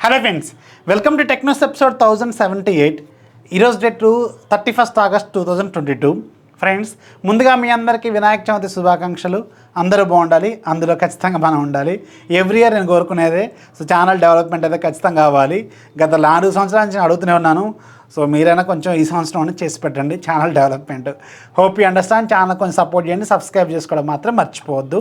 Hello friends, welcome to tech news episode 1078. ఈరోజు date 31 August 2022. Friends, ముందుగా మీ అందరికీ వినాయక చవితి శుభాకాంక్షలు. అందరూ బాగుండాలి, అందులో ఖచ్చితంగా మనం ఉండాలి. ఎవ్రీ ఇయర్ నేను కోరుకునేదే. సో ఛానల్ డెవలప్మెంట్ అయితే ఖచ్చితంగా కావాలి. గత 4 సంవత్సరాల నుంచి అడుగుతూనే ఉన్నాను. సో మీరైనా కొంచెం ఈ సంవత్సరం చేసి పెట్టండి channel development. Hope you understand. Channel కొంచెం సపోర్ట్ చేయండి. సబ్స్క్రైబ్ చేసుకోవడం మాత్రం మర్చిపోవద్దు.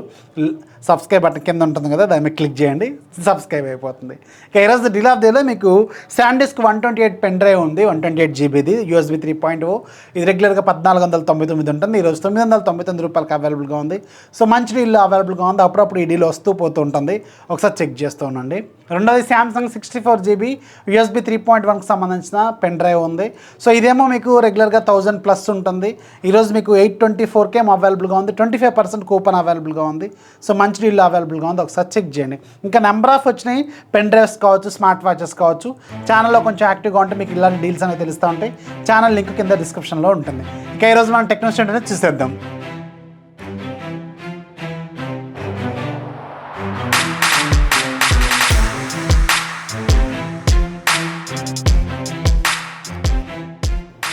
సబ్స్క్రైబ్ బటన్ కింద ఉంటుంది కదా, దాన్ని క్లిక్ చేయండి, సబ్స్క్రైబ్ అయిపోతుంది. ఇక ఈరోజు డీల్ ఆఫ్ డేలో మీకు శాండిస్క్ 128 పెన్ డ్రైవ్ ఉంది, 128 జీబీది USB 3.0. ఇది రెగ్యులర్గా 1499 ఉంటుంది. ఈరోజు 999 రూపాయలకి అవైలబుల్గా ఉంది. సో మంచి డీల్ అవైలబుల్గా ఉంది. అప్పుడప్పుడు ఈ డీల్ వస్తూ పోతూ ఉంటుంది, ఒకసారి చెక్ చేస్తూ ఉండండి. రెండోది శాంసంగ్ 64 GB USB 3.1కి సంబంధించిన పెన్ డ్రైవ్ ఉంది. సో ఇదేమో మీకు రెగ్యులర్గా 1000+ ఉంటుంది. ఈరోజు మీకు 824K అవైలబుల్గా ఉంది. 25% కూపన్ అవైలబుల్గా ఉంది. సో మంచి డీల్ అవైలబుల్గా ఉంది, ఒకసారి చెక్ చేయండి. ఇంకా నెంబర్ ఆఫ్ వచ్చినాయి పెన్ డ్రైవ్స్ కావచ్చు, స్మార్ట్ వాచెస్ కావచ్చు. ఛానల్లో కొంచెం యాక్టివ్గా ఉంటే మీకు ఇలాంటి డీల్స్ అనేవి తెలుస్తూ ఉంటాయి. ఛానల్ లింక్ కింద డిస్క్రిప్షన్లో ఉంటుంది. ఇక ఈరోజు మనం టెక్నాలజీ అనేది చూసేద్దాం.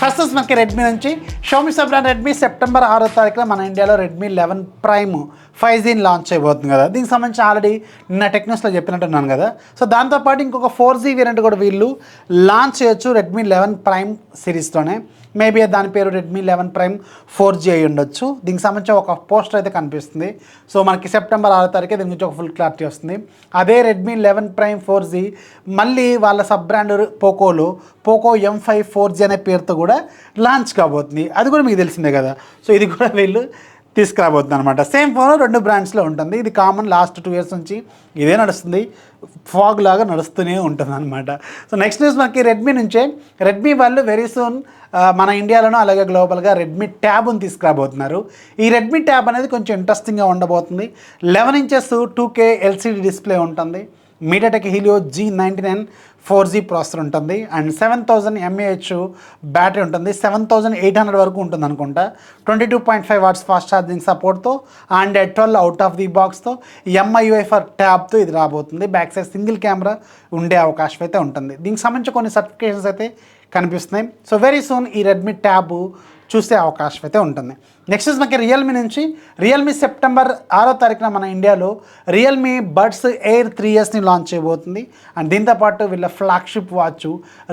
ఫస్ట్ మనకి రెడ్మీ నుంచి షామీ బ్రాండ్ రెడ్మీ సెప్టెంబర్ 6వ తారీఖున మన ఇండియాలో రెడ్మీ 11 ప్రైమ్ 5G లాంచ్ అయిపోతుంది కదా. దీనికి సంబంధించి ఆల్రెడీ నిన్న టెక్న్యూస్లో చెప్పినట్టున్నాను కదా. సో దాంతోపాటు ఇంకొక 4G వేరియంట్ కూడా వీళ్ళు లాంచ్ చేయొచ్చు రెడ్మీ 11 ప్రైమ్ సిరీస్తోనే. మేబీ దాని పేరు రెడ్మీ 11 ప్రైమ్ 4G అయి ఉండొచ్చు. దీనికి సంబంధించి ఒక పోస్టర్ అయితే కనిపిస్తుంది. సో మనకి సెప్టెంబర్ 6వ తారీఖు దీని నుంచి ఒక ఫుల్ క్లారిటీ వస్తుంది. అదే రెడ్మీ 11 ప్రైమ్ 4G మళ్ళీ వాళ్ళ sub brand Poco M5 4G అనే పేరుతో కూడా లాంచ్ కాబోతుంది. అది కూడా మీకు తెలిసిందే కదా. సో ఇది కూడా వీళ్ళు తీసుకురాబోతుంది అనమాట. సేమ్ ఫోన్ 2 బ్రాండ్స్లో ఉంటుంది. ఇది కామన్, లాస్ట్ 2 years నుంచి ఇదే నడుస్తుంది. ఫాగ్ లాగా నడుస్తూనే ఉంటుంది అనమాట. సో నెక్స్ట్ న్యూస్ మనకి రెడ్మీ నుంచే. రెడ్మీ వాళ్ళు వెరీ సూన్ మన ఇండియాలోనూ అలాగే గ్లోబల్గా రెడ్మీ ట్యాబ్ని తీసుకురాబోతున్నారు. ఈ రెడ్మీ ట్యాబ్ అనేది కొంచెం ఇంట్రెస్టింగ్గా ఉండబోతుంది. 11 inches 2K LCD డిస్ప్లే ఉంటుంది. MediaTek Helio G99 4G processor ఉంటుంది. అండ్ 7000 mAh బ్యాటరీ ఉంటుంది. 7800 వరకు ఉంటుంది అనుకుంటా. 22.5 watts ఫాస్ట్ ఛార్జింగ్ సపోర్ట్తో, Android 12 అవుట్ ఆఫ్ ది బాక్స్తో, MIUI ఫర్ ట్యాబ్తో ఇది రాబోతుంది. బ్యాక్ సైడ్ సింగిల్ కెమెరా ఉండే అవకాశం అయితే ఉంటుంది. దీనికి సంబంధించి కొన్ని సర్టిఫికేషన్స్ అయితే కనిపిస్తున్నాయి. సో వెరీ సూన్ ఈ రెడ్మీ ట్యాబ్ చూసే అవకాశం అయితే ఉంటుంది. నెక్స్ట్ మనకి రియల్మీ నుంచి. రియల్మీ సెప్టెంబర్ 6వ తారీఖున మన ఇండియాలో రియల్మీ బడ్స్ ఎయిర్ 3Sని లాంచ్ చేయబోతుంది. అండ్ దీంతోపాటు వీళ్ళ ఫ్లాగ్షిప్ వాచ్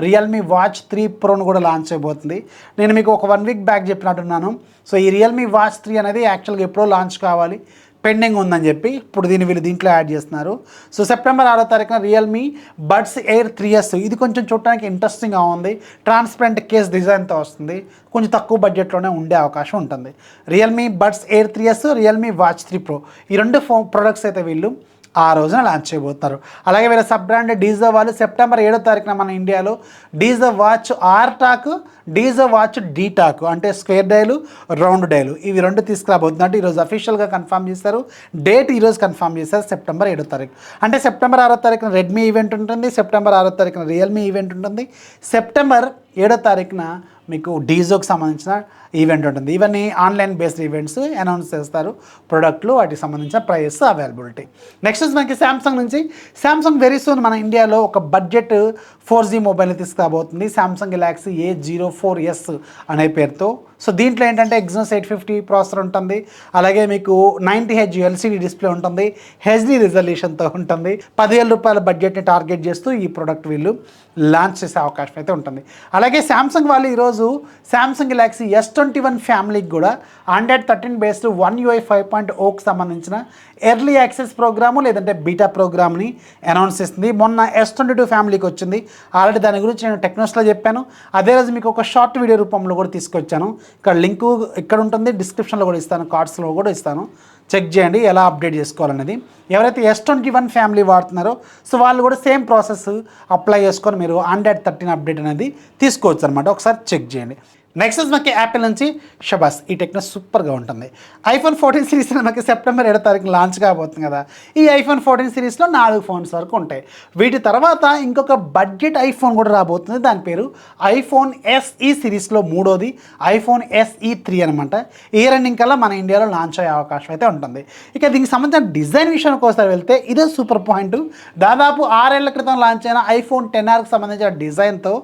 రియల్మీ వాచ్ 3 Proని కూడా లాంచ్ చేయబోతుంది. నేను మీకు ఒక 1 week బ్యాక్ చెప్పినట్టున్నాను. సో ఈ రియల్మీ వాచ్ 3 అనేది యాక్చువల్గా ఎప్పుడో లాంచ్ కావాలి, పెండింగ్ ఉందని చెప్పి ఇప్పుడు వీళ్ళు దీంట్లో యాడ్ చేస్తున్నారు. సో సెప్టెంబర్ 6వ తారీఖున రియల్మీ బడ్స్ ఎయిర్ 3S ఇది కొంచెం చూడడానికి ఇంట్రెస్టింగ్గా ఉంది. ట్రాన్స్పరెంట్ కేస్ డిజైన్తో వస్తుంది. కొంచెం తక్కువ బడ్జెట్లోనే ఉండే అవకాశం ఉంటుంది. Realme buds air 3S, Realme watch 3 Pro ఈ 2 ప్రొడక్ట్స్ అయితే వీళ్ళు ఆ రోజున లాంచ్ చేయబోతున్నారు. అలాగే వీళ్ళ సబ్ బ్రాండ్ డీజో వాళ్ళు సెప్టెంబర్ 7వ తారీఖున మన ఇండియాలో డీజో వాచ్ ఆర్టాక్, డీజో వాచ్ డీటాక్ అంటే స్క్వేర్ డైలు, రౌండ్ డైలు ఇవి 2 తీసుకురాబోతున్నట్టు ఈరోజు అఫీషియల్గా కన్ఫర్మ్ చేశారు. డేట్ ఈరోజు కన్ఫర్మ్ చేశారు, సెప్టెంబర్ 7వ తారీఖు. అంటే సెప్టెంబర్ 6వ తారీఖున రెడ్మీ ఈవెంట్ ఉంటుంది, సెప్టెంబర్ 6వ తారీఖున రియల్మీ ఈవెంట్ ఉంటుంది, సెప్టెంబర్ 7వ తారీఖున మీకు డీజోకి సంబంధించిన ఈవెంట్ ఉంటుంది. ఇవన్నీ ఆన్లైన్ బేస్డ్ ఈవెంట్స్ అనౌన్స్ చేస్తారు. ప్రొడక్ట్లు, వాటికి సంబంధించిన ప్రైస్, అవైలబిలిటీ. నెక్స్ట్ మనకి శాంసంగ్ నుంచి. శాంసంగ్ వెరీ సూన్ మన ఇండియాలో ఒక బడ్జెట్ 4G మొబైల్ తీసుకురాబోతుంది. శాంసంగ్ గెలాక్సీ A04s అనే పేరుతో. సో దీంట్లో ఏంటంటే Exynos 850 ప్రాసెసర్ ఉంటుంది. అలాగే మీకు 90Hz LCD డిస్ప్లే ఉంటుంది. HD రిజల్యూషన్తో ఉంటుంది. 10,000 రూపాయల బడ్జెట్ని టార్గెట్ చేస్తూ ఈ ప్రోడక్ట్ వీళ్ళు లాంచ్ చేసే అవకాశం అయితే ఉంటుంది. అలాగే శాంసంగ్ వాళ్ళు ఈరోజు శాంసంగ్ గెలాక్సీ S21 ఫ్యామిలీకి కూడా Android 13 బేస్డ్ One UI 5.0కి సంబంధించిన ఎర్లీ యాక్సెస్ ప్రోగ్రాము లేదంటే బీటా ప్రోగ్రామ్ని అనౌన్స్ చేస్తుంది. మొన్న S22 ఫ్యామిలీకి వచ్చింది. ఆల్రెడీ దాని గురించి నేను టెక్నోస్లో చెప్పాను. అదే రోజు మీకు ఒక షార్ట్ వీడియో రూపంలో కూడా తీసుకొచ్చాను. ఇక్కడ లింకు ఇక్కడ ఉంటుంది, డిస్క్రిప్షన్లో కూడా ఇస్తాను, కార్డ్స్లో కూడా ఇస్తాను. చెక్ చేయండి ఎలా అప్డేట్ చేసుకోవాలనేది. ఎవరైతే S21 ఫ్యామిలీ వాడుతున్నారో సో వాళ్ళు కూడా సేమ్ ప్రాసెస్ అప్లై చేసుకొని మీరు Android 13 అప్డేట్ అనేది తీసుకోవచ్చు అనమాట. ఒకసారి చెక్ చేయండి. నెక్స్ట్ మనకి యాపిల్ నుంచి షబాస్ ఈ టెక్నో సూపర్గా ఉంటుంది. ఐఫోన్ 14 సిరీస్ మనకి సెప్టెంబర్ 7వ తారీఖున లాంచ్ కాబోతుంది కదా. ఈ ఐఫోన్ 14 సిరీస్లో 4 ఫోన్స్ వరకు ఉంటాయి. వీటి తర్వాత ఇంకొక బడ్జెట్ ఐఫోన్ కూడా రాబోతుంది. దాని పేరు ఐఫోన్ SE సిరీస్లో మూడోది ఐఫోన్ SE 3 అనమాట. ఈ రన్నింగ్ కల్లా మన ఇండియాలో లాంచ్ అయ్యే అవకాశం అయితే ఉంటుంది. ఇక దీనికి సంబంధించిన డిజైన్ విషయానికి ఒకసారి వెళ్తే ఇదే సూపర్ పాయింట్. దాదాపు 6 ఏళ్ల క్రితం లాంచ్ అయిన ఐఫోన్ 10Rకి సంబంధించిన డిజైన్తో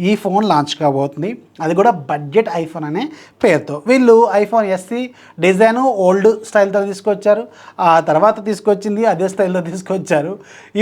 ఈ ఫోన్ లాంచ్ కాబోతుంది. అది కూడా బడ్జెట్ ఐఫోన్ అనే పేరుతో. వీళ్ళు ఐఫోన్ SE డిజైను ఓల్డ్ స్టైల్తో తీసుకొచ్చారు, ఆ తర్వాత తీసుకొచ్చింది అదే స్టైల్లో తీసుకొచ్చారు.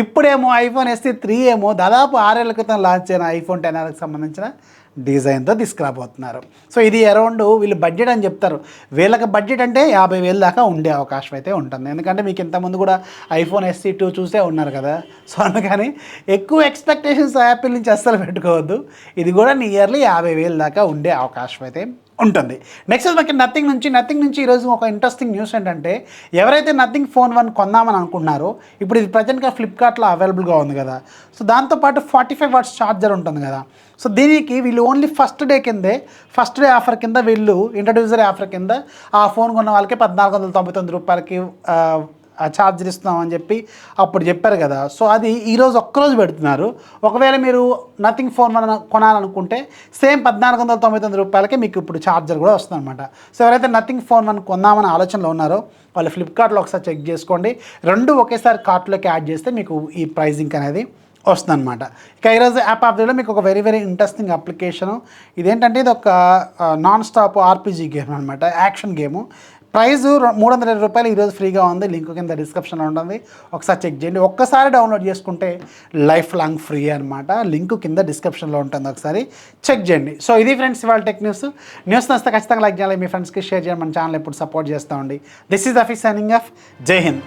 ఇప్పుడేమో ఐఫోన్ SE 3 ఏమో దాదాపు 6 ఏళ్ల క్రితం లాంచ్ అయిన ఐఫోన్ 10Rకి సంబంధించిన డిజైన్తో తీసుకురాబోతున్నారు. సో ఇది అరౌండ్ వీళ్ళు బడ్జెట్ అని చెప్తారు. వీళ్ళకి బడ్జెట్ అంటే 50,000 దాకా ఉండే అవకాశం అయితే ఉంటుంది. ఎందుకంటే మీకు ఇంతకుముందు కూడా ఐఫోన్ SE 2 చూసే ఉన్నారు కదా. సో అందుకని ఎక్కువ ఎక్స్పెక్టేషన్స్ యాపిల్ నుంచి అస్సలు పెట్టుకోవద్దు. ఇది కూడా నియర్లీ 50,000 దాకా ఉండే అవకాశం అయితే ఉంటుంది. నెక్స్ట్ మనకి నథింగ్ నుంచి ఈరోజు ఒక ఇంట్రెస్టింగ్ న్యూస్ ఏంటంటే, ఎవరైతే నథింగ్ ఫోన్ 1 కొందామని అనుకున్నారో ఇప్పుడు ఇది ప్రజెంట్గా ఫ్లిప్కార్ట్లో అవైలబుల్గా ఉంది కదా. సో దాంతోపాటు 45 వాట్స్ ఛార్జర్ ఉంటుంది కదా. సో దీనికి వీళ్ళు ఓన్లీ ఫస్ట్ డే ఆఫర్ కింద వీళ్ళు ఇంట్రడ్యూసర్ ఆఫర్ కింద ఆ ఫోన్ కొన్న వాళ్ళకి 1,499 రూపాయలకి ఛార్జర్ ఇస్తున్నామని చెప్పి అప్పుడు చెప్పారు కదా. సో అది ఈరోజు ఒక్కరోజు పెడుతున్నారు. ఒకవేళ మీరు నథింగ్ ఫోన్ కొనాలనుకుంటే సేమ్ 1,499 రూపాయలకి మీకు ఇప్పుడు ఛార్జర్ కూడా వస్తుంది అనమాట. సో ఎవరైతే నథింగ్ ఫోన్ 1 కొందామని ఆలోచనలో ఉన్నారో వాళ్ళు ఫ్లిప్కార్ట్లో ఒకసారి చెక్ చేసుకోండి. రెండు ఒకేసారి కార్ట్లోకి యాడ్ చేస్తే మీకు ఈ ప్రైజింగ్ అనేది వస్తుందన్నమాట. ఇక ఈరోజు యాప్ ఆఫ్ డే మీకు ఒక వెరీ ఇంట్రెస్టింగ్ అప్లికేషను. ఇదేంటంటే ఇది ఒక నాన్ స్టాప్ RPG గేమ్ అనమాట, యాక్షన్ గేము. ప్రైస్ 320 రూపాయలు ఈరోజు ఫ్రీగా ఉంది. లింక్ కింద డిస్క్రిప్షన్లో ఉంటుంది, ఒకసారి చెక్ చేయండి. ఒక్కసారి డౌన్లోడ్ చేసుకుంటే లైఫ్ లాంగ్ ఫ్రీ అనమాట. లింక్ కింద డిస్క్రిప్షన్లో ఉంటుంది, ఒకసారి చెక్ చేయండి. సో ఇది ఫ్రెండ్స్ ఇవాళ టెక్ న్యూస్ నచ్చితే ఖచ్చితంగా లైక్ చేయాలి, మీ ఫ్రెండ్స్కి షేర్ చేయాలి, మన ఛానల్ ఎప్పుడు సపోర్ట్ చేస్తూ ఉండి. దిస్ ఈజ్ అఫీ సైనింగ్ ఆఫ్. జై హింద్.